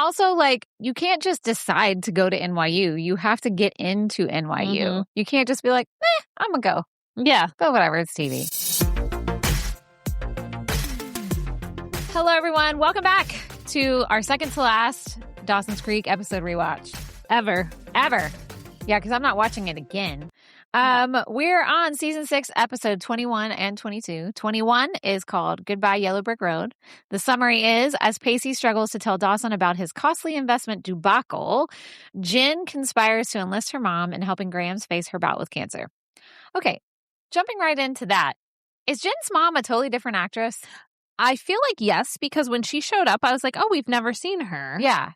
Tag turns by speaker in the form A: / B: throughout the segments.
A: also, like, you can't just decide to go to NYU. You have to get into NYU.
B: Mm-hmm.
A: You can't just be like, I'm going to go.
B: Yeah.
A: But whatever, it's TV. Hello, everyone. Welcome back to our second to last Dawson's Creek episode rewatch.
B: Ever.
A: Yeah, because I'm not watching it again. We're on season 6, episode 21 and 22. 21 is called Goodbye Yellow Brick Road. The summary is, as Pacey struggles to tell Dawson about his costly investment debacle, Jen conspires to enlist her mom in helping Grams face her bout with cancer. Okay, jumping right into that. Is Jen's mom a totally different actress?
B: I feel like yes, because when she showed up, I was like, oh, we've never seen her.
A: Yeah.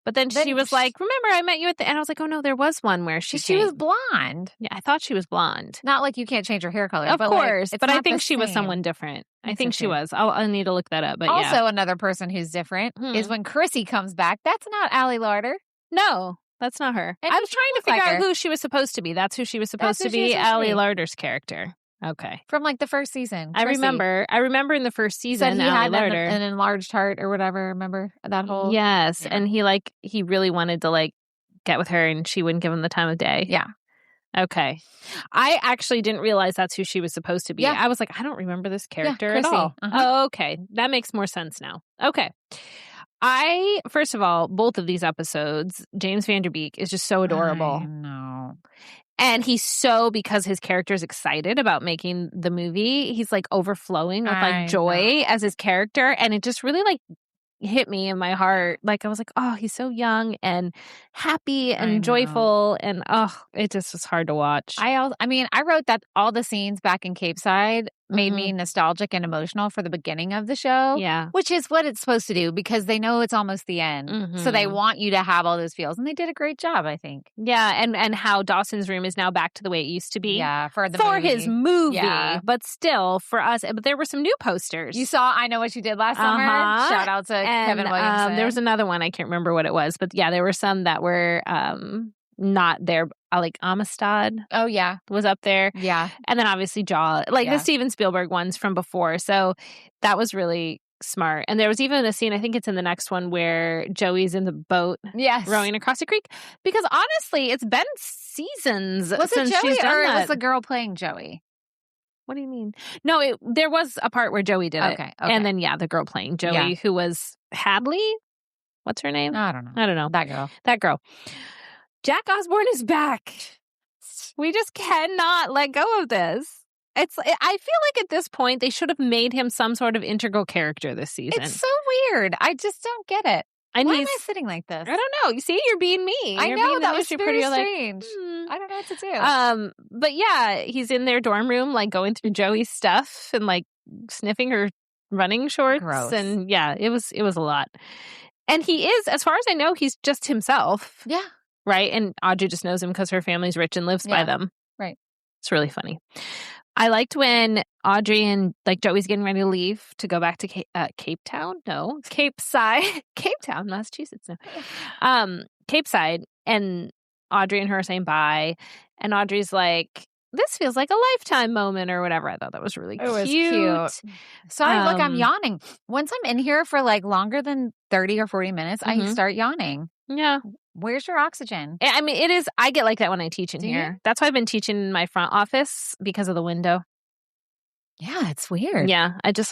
B: But then she was like, remember, I met you at the end. I was like, oh, no, there was one where she
A: was blonde.
B: Yeah, I thought she was blonde.
A: Not like you can't change her hair color.
B: Of course.
A: Like,
B: but I think she was someone different. I think she was. I'll need to look that up. But
A: also, another person who's different is when Chrissy comes back. That's not Allie Larder.
B: No, that's not her.
A: And
B: I was trying to figure out who she was supposed to be. That's who she was supposed to be, Allie Larder's character. Okay.
A: From like the first season.
B: I remember in the first season,
A: he
B: Allie
A: had
B: Larder.
A: an enlarged heart or whatever. Remember that whole?
B: Yes. Yeah. And he really wanted to get with her and she wouldn't give him the time of day.
A: Yeah.
B: Okay. I actually didn't realize that's who she was supposed to be.
A: Yeah.
B: I was like, I don't remember this character
A: Chrissy.
B: at all.
A: Uh-huh.
B: Oh, okay. That makes more sense now. Okay. First of all, both of these episodes, James Van Der Beek is just so adorable.
A: I know.
B: And because his character is excited about making the movie, he's like overflowing with joy as his character. And it just really hit me in my heart. Like I was like, oh, he's so young and happy and joyful. And it just was hard to watch.
A: I wrote that all the scenes back in Capeside made me nostalgic and emotional for the beginning of the show.
B: Yeah.
A: Which is what it's supposed to do because they know it's almost the end.
B: Mm-hmm.
A: So they want you to have all those feels. And they did a great job, I think.
B: Yeah. And how Dawson's room is now back to the way it used to be.
A: Yeah. For
B: his movie.
A: Yeah.
B: But still, for us, but there were some new posters.
A: You saw I Know What You Did Last Summer? Shout out to Kevin Williamson.
B: There was another one. I can't remember what it was. But yeah, there were some that were not there. Like Amistad.
A: Oh, yeah.
B: Was up there.
A: Yeah.
B: And then obviously Jaw. The Steven Spielberg ones from before. So that was really smart. And there was even a scene, I think it's in the next one, where Joey's in the boat rowing across the creek. Because honestly, it's been seasons since
A: Joey
B: she's done that.
A: Was the girl playing Joey?
B: What do you mean? No, there was a part where Joey did it.
A: Okay.
B: And then, the girl playing Joey, who was Hadley. What's her name?
A: I don't know. That girl.
B: Jack Osbourne is back. We just cannot let go of this. I feel like at this point, they should have made him some sort of integral character this season.
A: It's so weird. I just don't get it.
B: And
A: why am I sitting like this?
B: I don't know. You see, you're being me.
A: I know, that was very strange. I don't know what to do.
B: But yeah, he's in their dorm room, going through Joey's stuff and sniffing her running shorts.
A: Gross.
B: And yeah, it was a lot. And he is, as far as I know, he's just himself.
A: Yeah.
B: Right? And Audrey just knows him because her family's rich and lives by them.
A: Right.
B: It's really funny. I liked when Audrey and Joey's getting ready to leave to go back to Cape Town. No, Capeside. Cape Town, Massachusetts. No. Capeside. And Audrey and her are saying bye. And Audrey's like, this feels like a lifetime moment or whatever. I thought that was really cute.
A: It was cute. Sorry, look, I'm yawning. Once I'm in here for longer than 30 or 40 minutes, I start yawning.
B: Yeah.
A: Where's your oxygen?
B: I mean, it is. I get like that when I teach in here.
A: You?
B: That's why I've been teaching in my front office because of the window.
A: Yeah, it's weird.
B: Yeah, I just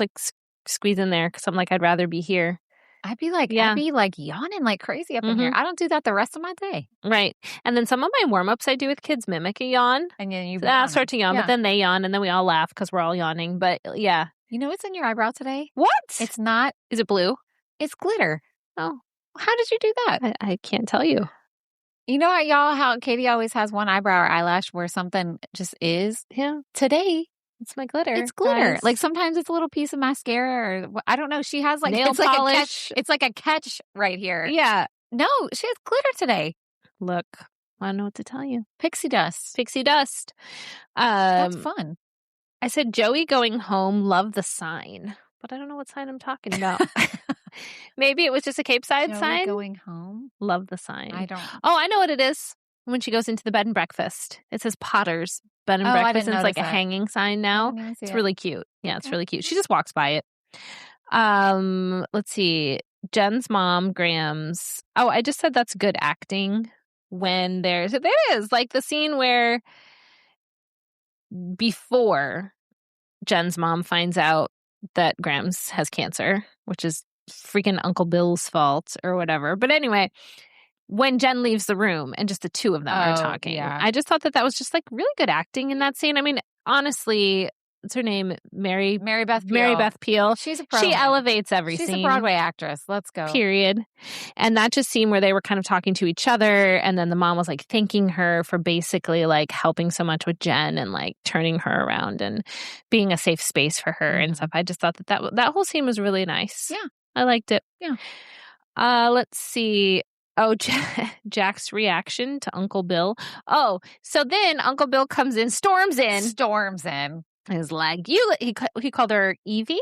B: squeeze in there because I'm I'd rather be here.
A: I'd be yawning like crazy up in here. I don't do that the rest of my day.
B: Right. And then some of my warm-ups I do with kids mimic a yawn.
A: And then you
B: start to yawn, but then they yawn and then we all laugh because we're all yawning. But yeah.
A: You know what's in your eyebrow today?
B: What?
A: It's not.
B: Is it blue?
A: It's glitter.
B: Oh.
A: How did you do that?
B: I can't tell you.
A: You know how Katie always has one eyebrow or eyelash where something just is?
B: Yeah.
A: Today,
B: it's my glitter.
A: It's glitter.
B: Guys.
A: Sometimes it's a little piece of mascara or I don't know. She has
B: nail polish.
A: It's like a catch right here.
B: Yeah.
A: No, she has glitter today.
B: Look, I don't know what to tell you.
A: Pixie dust.
B: Pixie dust.
A: That's fun.
B: I said Joey going home, love the sign. But I don't know what sign I'm talking about. Maybe it was just a Capeside
A: Joey
B: sign.
A: Going home?
B: Love the sign.
A: I don't.
B: Oh, I know what it is. When she goes into the bed and breakfast. It says Potter's Bed and Breakfast. And it's a hanging sign now. It's really cute. Yeah, it's really cute. She just walks by it. Let's see. Jen's mom, Graham's. Oh, I just said that's good acting when there is like the scene where before Jen's mom finds out that Graham's has cancer, which is freaking Uncle Bill's fault or whatever. But anyway, when Jen leaves the room and just the two of them are talking, I just thought that was just like really good acting in that scene. I mean, honestly, what's her name? Mary Beth Peil.
A: She's a pro.
B: She elevates every
A: She's
B: scene.
A: a Broadway actress. Let's go.
B: Period. And that just scene where they were kind of talking to each other, and then the mom was like thanking her for basically like helping so much with Jen and like turning her around and being a safe space for her and stuff. I just thought that whole scene was really nice.
A: Yeah.
B: I liked it.
A: Yeah.
B: Let's see. Oh, Jack's reaction to Uncle Bill. Oh, so then Uncle Bill comes in, storms in. He's like, he called her Evie?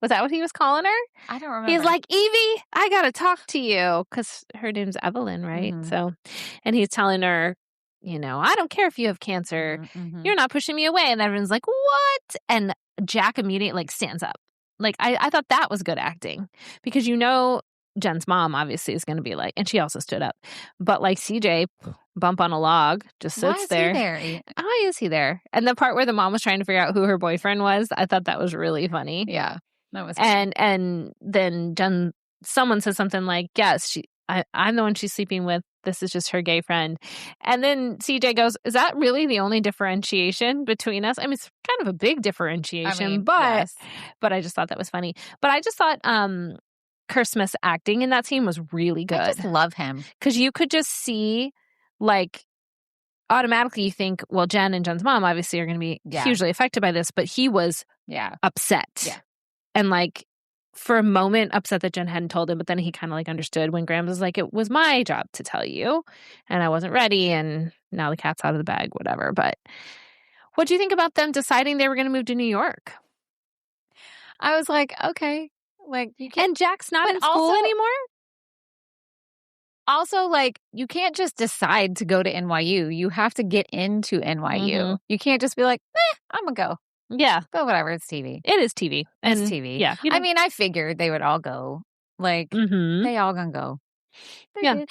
B: Was that what he was calling her?
A: I don't remember.
B: He's like, Evie, I got to talk to you. Because her name's Evelyn, right? So, and he's telling her, I don't care if you have cancer. You're not pushing me away. And everyone's like, what? And Jack immediately stands up. Like, I thought that was good acting. Because Jen's mom obviously is going to be like, and she also stood up. But like CJ, bump on a log, just sits there. Why is he there? And the part where the mom was trying to figure out who her boyfriend was, I thought that was really funny.
A: Yeah, that was funny.
B: And then someone says something like, yes, I'm the one she's sleeping with. This is just her gay friend. And then CJ goes, is that really the only differentiation between us? I mean, it's kind of a big differentiation, but I just thought that was funny. But I just thought Christmas acting in that scene was really good.
A: I just love him.
B: Because you could just see, like, automatically you think, well, Jen and Jen's mom obviously are going to be hugely affected by this, but he was upset.
A: Yeah.
B: And, like, for a moment upset that Jen hadn't told him, but then he kind of, like, understood when Graham was like, it was my job to tell you, and I wasn't ready, and now the cat's out of the bag, whatever. But what do you think about them deciding they were going to move to New York?
A: I was like, okay. Like, you can't,
B: and Jack's not in school anymore?
A: Also, like, you can't just decide to go to NYU. You have to get into NYU. You can't just be like, I'm going to go.
B: Yeah.
A: But whatever, it's TV.
B: It is TV.
A: It's TV.
B: Yeah.
A: I mean, I figured they would all go. Like, they all going to go.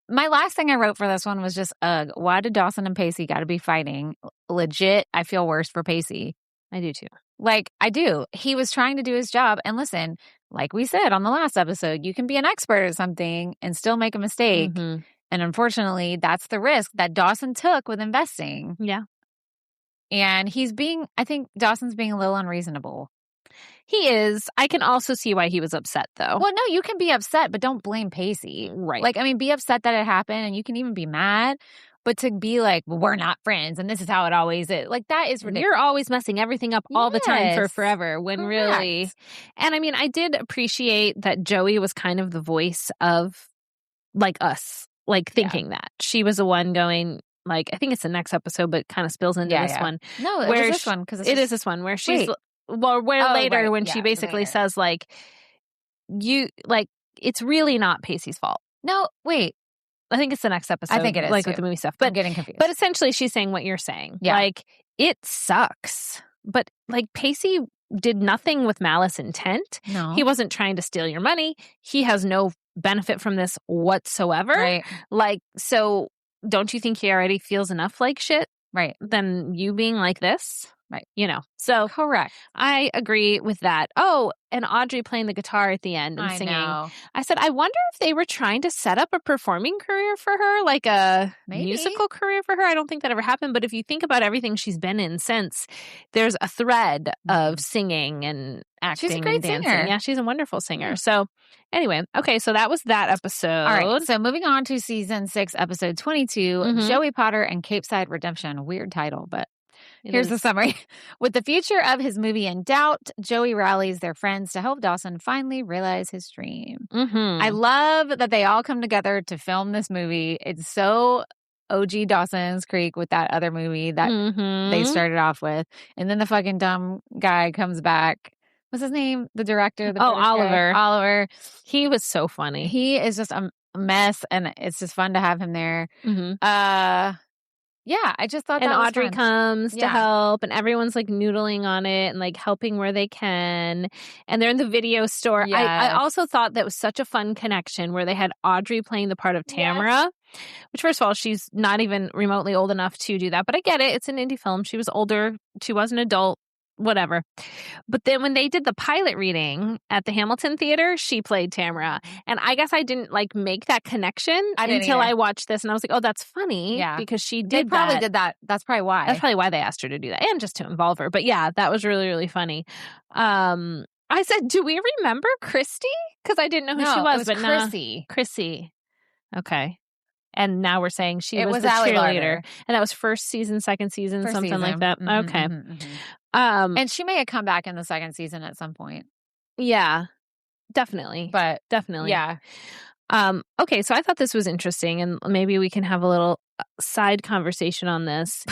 A: My last thing I wrote for this one was just, why did Dawson and Pacey got to be fighting? Legit, I feel worse for Pacey.
B: I do too.
A: Like, I do. He was trying to do his job. And listen, like we said on the last episode, you can be an expert at something and still make a mistake. And unfortunately, that's the risk that Dawson took with investing.
B: Yeah.
A: And I think Dawson's being a little unreasonable.
B: He is. I can also see why he was upset, though.
A: Well, no, you can be upset, but don't blame Pacey.
B: Right.
A: Like, I mean, be upset that it happened, and you can even be mad. But to be like, well, we're not friends, and this is how it always is. Like, that is ridiculous.
B: You're always messing everything up all the time for forever, when really... And I mean, I did appreciate that Joey was kind of the voice of, like, us, like, thinking that. She was the one going... Like, I think it's the next episode, but kind of spills into this one.
A: No, it was this one.
B: It is this one where she's... later when she basically says, like, it's really not Pacey's fault.
A: No, wait.
B: I think it's the next episode.
A: I think it is,
B: like, with the movie stuff. But,
A: I'm getting confused.
B: But essentially, she's saying what you're saying.
A: Yeah.
B: Like, it sucks. But, like, Pacey did nothing with malice intent.
A: No.
B: He wasn't trying to steal your money. He has no benefit from this whatsoever.
A: Right.
B: Like, so don't you think he already feels enough like shit?
A: Right.
B: Than you being like this?
A: Right.
B: So
A: correct.
B: I agree with that. Oh, and Audrey playing the guitar at the end and singing.
A: Know.
B: I said, I wonder if they were trying to set up a performing career for her, like a musical career for her. I don't think that ever happened. But if you think about everything she's been in since, there's a thread of singing and acting.
A: She's a great
B: and dancing.
A: singer.
B: Yeah, she's a wonderful singer. Yeah. So anyway, okay, so that was that episode.
A: All right, so moving on to season 6, episode 22, Joey Potter and Capeside Redemption. Weird title, but here's the summary. With the future of his movie in doubt, Joey rallies their friends to help Dawson finally realize his dream. I love that they all come together to film this movie. It's so OG Dawson's Creek with that other movie that they started off with. And then the fucking dumb guy comes back. What's his name? The director?
B: Oliver.
A: Guy. Oliver.
B: He was so funny.
A: He is just a mess, and it's just fun to have him there. Yeah, I just thought
B: and
A: that was
B: Audrey
A: fun.
B: comes to help, and everyone's like noodling on it and like helping where they can. And they're in the video store.
A: Yes.
B: I also thought that was such a fun connection where they had Audrey playing the part of Tamara, which first of all, she's not even remotely old enough to do that. But I get it. It's an indie film. She was older. She was an adult. Whatever. But then when they did the pilot reading at the Hamilton Theater, she played Tamara. And I guess I didn't like make that connection until I watched this. And I was like, oh, that's funny. Yeah. Because she did
A: They probably did that. That's probably why.
B: That's probably why they asked her to do that. And just to involve her. But yeah, that was really, really funny. I said, do we remember Christy? Because I didn't know who she was.
A: It was Chrissy.
B: Chrissy. Okay. And now we're saying she was the
A: Allie
B: cheerleader.
A: Larder.
B: And that was first season, second season, something like that.
A: Mm-hmm,
B: okay.
A: Mm-hmm, mm-hmm. And she may have come back in the second season at some point.
B: Yeah, definitely.
A: But
B: definitely.
A: Yeah.
B: Okay, so I thought this was interesting, and maybe we can have a little side conversation on this.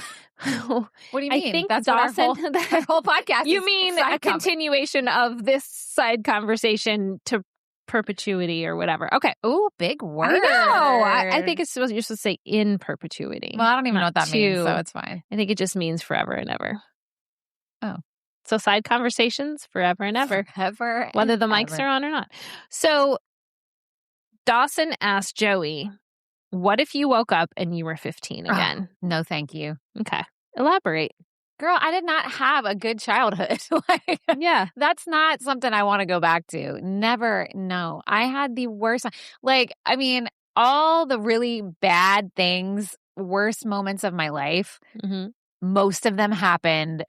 A: What do you mean?
B: I think
A: that's
B: Dawson,
A: our whole podcast.
B: You mean a continuation of this side conversation to perpetuity or whatever. Okay.
A: Oh, big word.
B: I know. I think you're supposed to say in perpetuity.
A: Well, I don't even know what that means, so it's fine.
B: I think it just means forever and ever.
A: Oh.
B: So side conversations forever and ever.
A: Forever
B: whether the mics are on or not. So Dawson asked Joey, what if you woke up and you were 15 again?
A: No, thank you.
B: Okay. Elaborate.
A: Girl, I did not have a good childhood.
B: Yeah.
A: That's not something I want to go back to. Never. No. I had the worst. I mean, all the really bad things, worst moments of my life, most of them happened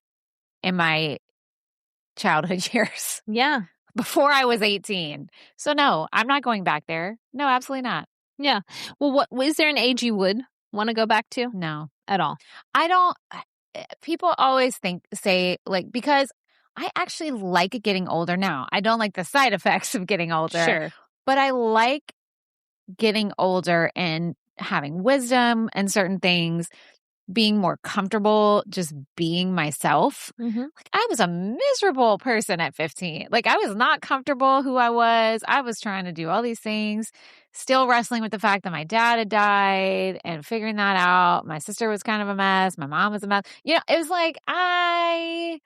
A: in my childhood years.
B: Yeah.
A: Before I was 18. So no, I'm not going back there. No, absolutely not.
B: Yeah. Well, is there an age you would want to go back to?
A: No.
B: At all?
A: I don't. People always say, because I actually like getting older now. I don't like the side effects of getting older.
B: Sure.
A: But I like getting older and having wisdom and certain things, being more comfortable, just being myself. I was a miserable person at 15. I was not comfortable who I was. I was trying to do all these things, still wrestling with the fact that my dad had died and figuring that out. My sister was kind of a mess. My mom was a mess. It was I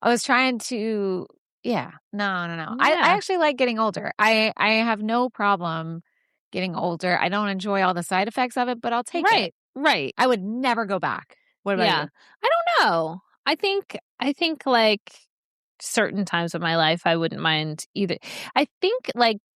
A: was trying to, no.
B: Yeah.
A: I actually like getting older. I have no problem getting older. I don't enjoy all the side effects of it, but I'll take it.
B: Right.
A: I would never go back. What about you?
B: I don't know. I think certain times of my life, I wouldn't mind either. I think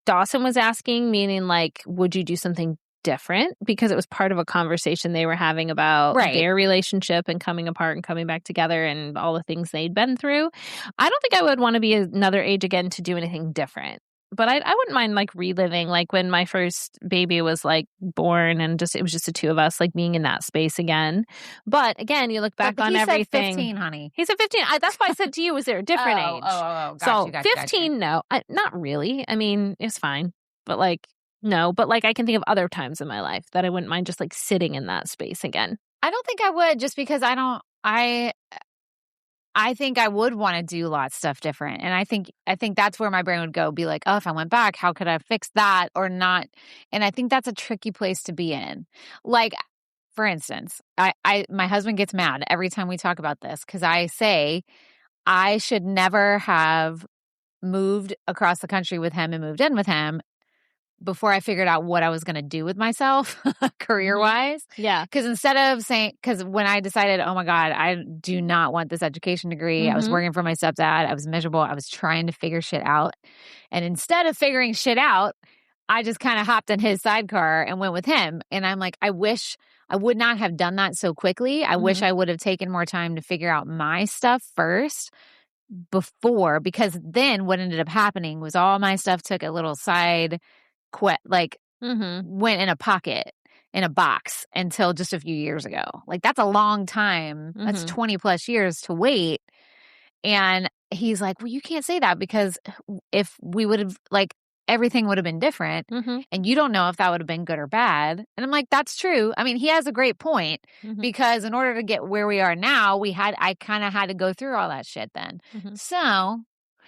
B: Dawson was asking, meaning would you do something different? Because it was part of a conversation they were having about their relationship and coming apart and coming back together and all the things they'd been through. I don't think I would want to be another age again to do anything different. But I wouldn't mind reliving when my first baby was born and it was just the two of us being in that space again. But again, you look back on everything.
A: He said 15, honey.
B: He said 15. That's why I said to you, was there a different age?
A: Oh,
B: so 15, no, not really. I mean, it's fine. But no. But I can think of other times in my life that I wouldn't mind just sitting in that space again.
A: I don't think I would, just because I think I would want to do lots of stuff different. And I think that's where my brain would go, be oh, if I went back, how could I fix that or not? And I think that's a tricky place to be in. For instance, my husband gets mad every time we talk about this because I say I should never have moved across the country with him and moved in with him before I figured out what I was going to do with myself career-wise.
B: Yeah.
A: Because instead of because when I decided, oh my God, I do not want this education degree. I was working for my stepdad. I was miserable. I was trying to figure shit out. And instead of figuring shit out, I just kind of hopped in his sidecar and went with him. And I'm I wish I would not have done that so quickly. I wish I would have taken more time to figure out my stuff first before, because then what ended up happening was all my stuff took a little side went in a pocket in a box until just a few years ago. That's a long time. That's 20 plus years to wait. And he's well, you can't say that, because if we would have everything would have been different, and you don't know if that would have been good or bad. And I'm that's true. I mean, he has a great point, because in order to get where we are now, I kind of had to go through all that shit then.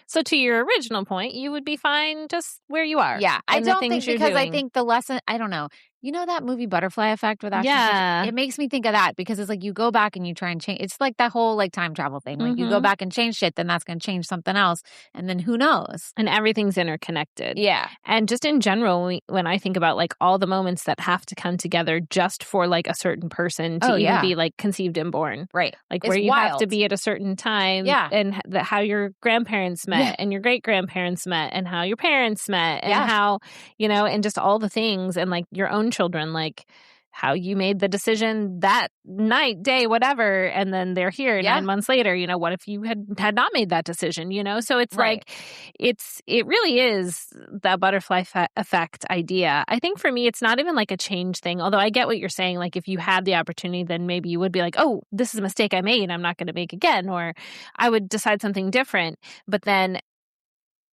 B: So to your original point, you would be fine just where you are.
A: Yeah. I don't think, because I think the lesson, I don't know. You know that movie Butterfly Effect with Ashton
B: Yeah.
A: Kutcher? It makes me think of that because it's like you go back and you try and change. It's like that whole like time travel thing. Like you go back and change shit, then that's going to change something else. And then who knows?
B: And everything's interconnected.
A: Yeah.
B: And just in general, when I think about like all the moments that have to come together just for like a certain person to even be like conceived and born.
A: Right.
B: Like
A: It's
B: where you
A: wild.
B: have to be at a certain time.
A: Yeah.
B: And how your grandparents met and your great-grandparents met and how your parents met and how, you know, and just all the things and like your own children, like how you made the decision that night, day, whatever, and then they're here 9 months later. You know, what if you had not made that decision, you know? So it's like, it really is the butterfly effect idea. I think for me, it's not even like a change thing, although I get what you're saying. Like if you had the opportunity, then maybe you would be like, oh, this is a mistake I made, I'm not going to make again, or I would decide something different. But then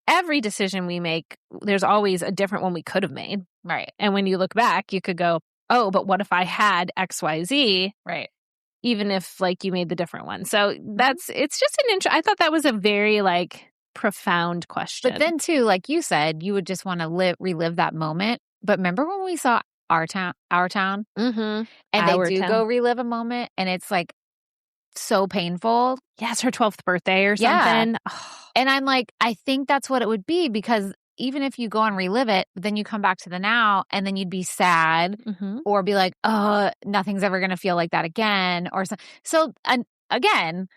B: every decision we make, there's always a different one we could have made.
A: Right.
B: And when you look back, you could go, oh, but what if I had XYZ?
A: Right.
B: Even if like you made the different one. So it's just I thought that was a very like profound question.
A: But then too, like you said, you would just want to relive that moment. But remember when we saw Our Town?
B: Mm-hmm.
A: And they do go relive a moment and it's like so painful.
B: Yeah, it's her 12th birthday or something.
A: Oh. And I'm like, I think that's what it would be because even if you go and relive it, then you come back to the now and then you'd be sad or be like, oh, nothing's ever going to feel like that again. Or so again,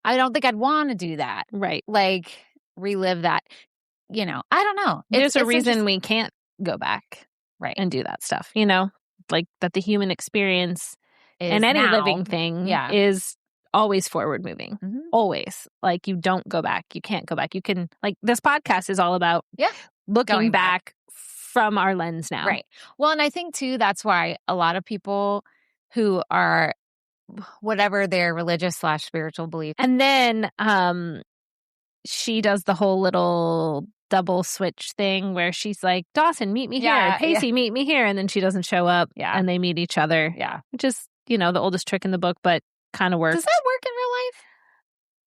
A: I don't think I'd want to do that.
B: Right.
A: Like relive that, you know, I don't know.
B: There's a reason we can't go back and do that stuff, you know, like that the human experience and any living thing is always forward moving. Always. Like you don't go back. You can't go back. You can, like this podcast is all about looking back from our lens now.
A: Right. Well, and I think too, that's why a lot of people who are whatever their religious / spiritual belief.
B: And then she does the whole little double switch thing where she's like, Dawson, meet me here. Pacey, meet me here. And then she doesn't show up and they meet each other.
A: Yeah.
B: Which is, you know, the oldest trick in the book, but kind of works.
A: Does that work in real life?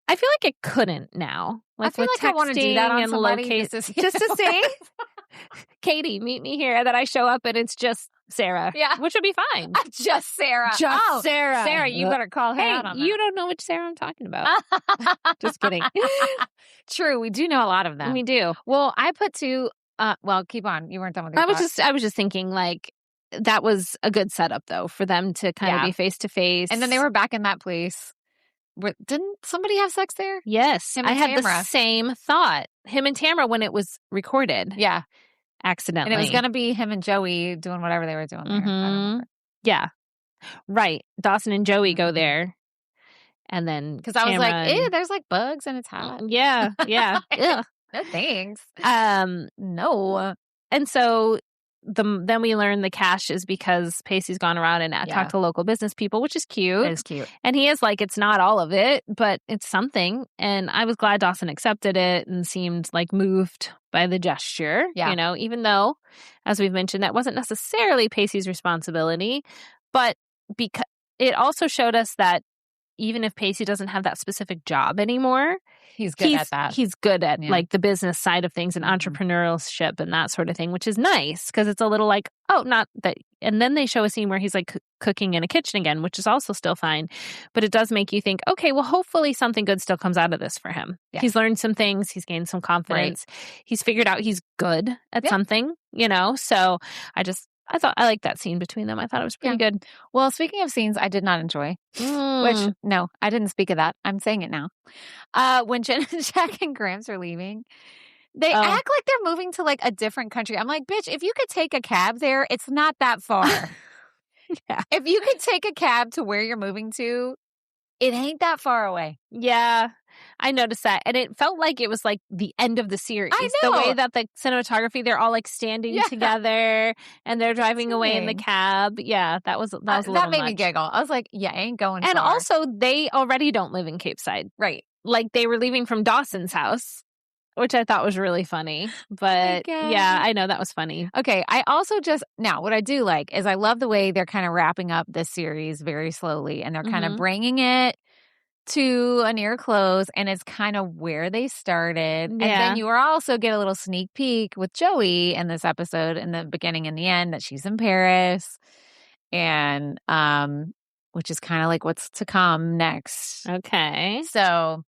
B: I feel like it couldn't now. Like
A: I feel like I want to do that on somebody
B: just to say, Katie, meet me here. That I show up and it's just Sarah.
A: Yeah.
B: Which would be fine.
A: Just Sarah.
B: Sarah.
A: Sarah, you better call her out on that.
B: You don't know which Sarah I'm talking about. Just kidding.
A: True. We do know a lot of them.
B: We do.
A: Well, I put two, well, keep on. You weren't done with your thoughts.
B: I was just thinking like, that was a good setup though, for them to kind of be face to face.
A: And then they were back in that place. Didn't somebody have sex there?
B: Yes. I had the same thought. Him and Tamara when it was recorded.
A: Yeah.
B: Accidentally.
A: And it was going to be him and Joey doing whatever they were doing there. I don't remember.
B: Yeah. Right. Dawson and Joey go there. And then
A: because I was like, ew, there's like bugs in its house.
B: Yeah. Yeah.
A: No thanks. No.
B: And so then we learn the cash is because Pacey's gone around and talked to local business people, which is cute.
A: It is cute.
B: And he is like, it's not all of it, but it's something. And I was glad Dawson accepted it and seemed like moved by the gesture, you know, even though, as we've mentioned, that wasn't necessarily Pacey's responsibility. But because it also showed us that even if Pacey doesn't have that specific job anymore,
A: he's good at that.
B: He's good at like the business side of things and entrepreneurship and that sort of thing, which is nice because it's a little like, oh, not that. And then they show a scene where he's like cooking in a kitchen again, which is also still fine. But it does make you think, okay, well, hopefully something good still comes out of this for him. Yeah. He's learned some things. He's gained some confidence. Right. He's figured out he's good at something, you know? So I like that scene between them. I thought it was pretty good.
A: Well, speaking of scenes I did not enjoy, which, no, I didn't speak of that. I'm saying it now. When Jen and Jack and Gramps are leaving, they act like they're moving to like a different country. I'm like, bitch, if you could take a cab there, it's not that far. If you could take a cab to where you're moving to, it ain't that far away.
B: Yeah. I noticed that. And it felt like it was like the end of the series.
A: I know.
B: The way that the cinematography, they're all like standing together and they're driving away in the cab. Yeah, that was a little
A: that made
B: much.
A: Me giggle. I was like, yeah, I ain't going
B: And
A: far.
B: also, they already don't live in Capeside.
A: Right.
B: Like they were leaving from Dawson's house, which I thought was really funny. But yeah, I know that was funny.
A: Okay. I also now what I do like is I llove the way they're kind of wrapping up this series very slowly and they're kind of bringing it to a near close, and it's kind of where they started. And
B: Yeah.
A: then you also get a little sneak peek with Joey in this episode in the beginning and the end that she's in Paris, and which is kind of like what's to come next.
B: Okay.
A: So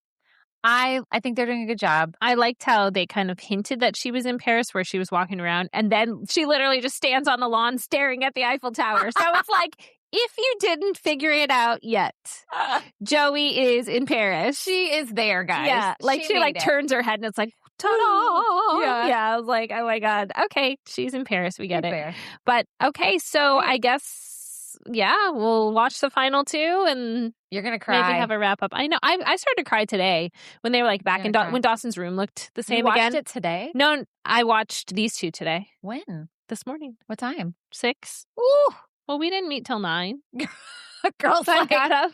A: I think they're doing a good job.
B: I liked how they kind of hinted that she was in Paris where she was walking around, and then she literally just stands on the lawn staring at the Eiffel Tower. So it's like, if you didn't figure it out yet, Joey is in Paris.
A: She is there, guys.
B: Yeah, like she like turns her head and it's like, ta-da! Yeah, I was like, oh my God. Okay, she's in Paris. We get it.
A: There.
B: But okay, so I guess, yeah, we'll watch the final two and
A: you're going to cry.
B: maybe have a wrap up. I know. I started to cry today when they were like back in when Dawson's room looked the same
A: you
B: again.
A: watched it today?
B: No, I watched these two today.
A: When?
B: This morning.
A: What time?
B: 6.
A: Ooh.
B: Well, we didn't meet till 9.
A: Girls,
B: So I got up.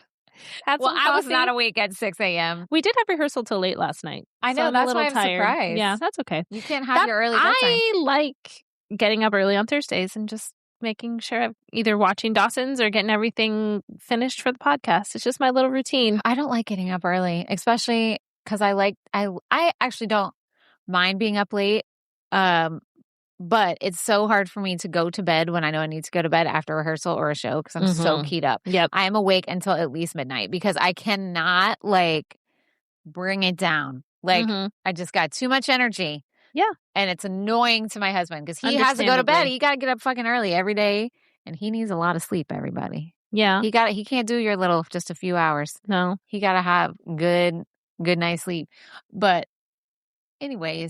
B: Had some
A: I was
B: coffee.
A: not awake at 6 a.m.
B: We did have rehearsal till late last night.
A: I know,
B: so I'm
A: that's
B: a little
A: why I'm
B: tired.
A: surprised.
B: Yeah, that's okay.
A: You can't have your early bedtime.
B: I like getting up early on Thursdays and just making sure I'm either watching Dawson's or getting everything finished for the podcast. It's just my little routine.
A: I don't like getting up early, especially because I actually don't mind being up late. But it's so hard for me to go to bed when I know I need to go to bed after rehearsal or a show because I'm so keyed up.
B: Yep.
A: I am awake until at least midnight because I cannot bring it down. I just got too much energy.
B: Yeah.
A: And it's annoying to my husband because he has to go to bed. He got to get up fucking early every day and he needs a lot of sleep, everybody.
B: Yeah.
A: He can't do your little just a few hours.
B: No.
A: He got to have good night's sleep. But Anyway,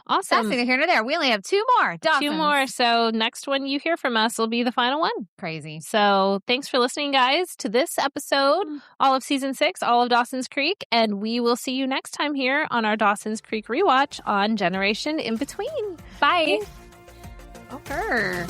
B: awesome.
A: That's neither here nor there. We only have 2 more. Dawson's.
B: 2 more. So next one you hear from us will be the final one.
A: Crazy.
B: So thanks for listening, guys, to this episode, all of season 6, all of Dawson's Creek. And we will see you next time here on our Dawson's Creek rewatch on Generation In Between. Bye.
A: Okay.